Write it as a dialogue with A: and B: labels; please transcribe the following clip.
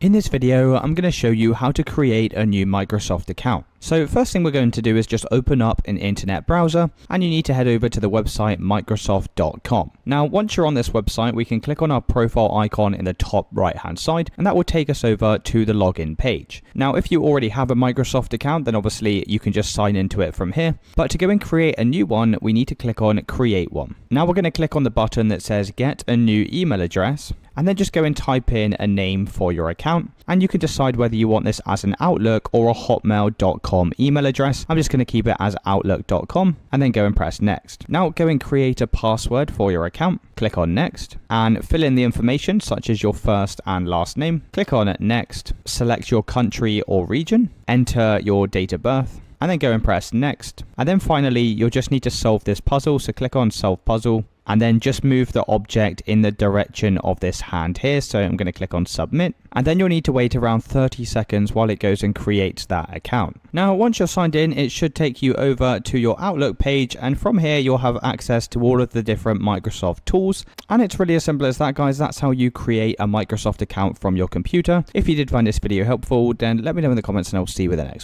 A: In this video, I'm going to show you how to create a new Microsoft account. So first thing we're going to do is just open up an internet browser, and you need to head over to the website Microsoft.com. Now, once you're on this website, we can click on our profile icon in the top right hand side, and that will take us over to the login page. Now, if you already have a Microsoft account, then obviously you can just sign into it from here. But to go and create a new one, we need to click on create one. Now we're going to click on the button that says get a new email address, and then just go and type in a name for your account, and you can decide whether you want this as an Outlook or a Hotmail.com email address. I'm just going to keep it as Outlook.com, and then go and press next. Now go and create a password for your account. Click on next and fill in the information such as your first and last name. Click on next, select your country or region, enter your date of birth, and then go and press next. And then finally, you'll just need to solve this puzzle. So click on solve puzzle, and then just move the object in the direction of this hand here. So I'm going to click on submit, and then you'll need to wait around 30 seconds while it goes and creates that account. Now, once you're signed in, it should take you over to your Outlook page, and from here you'll have access to all of the different Microsoft tools. And it's really as simple as that, guys. That's how you create a Microsoft account from your computer. If you did find this video helpful, then let me know in the comments, and I'll see you with the next one.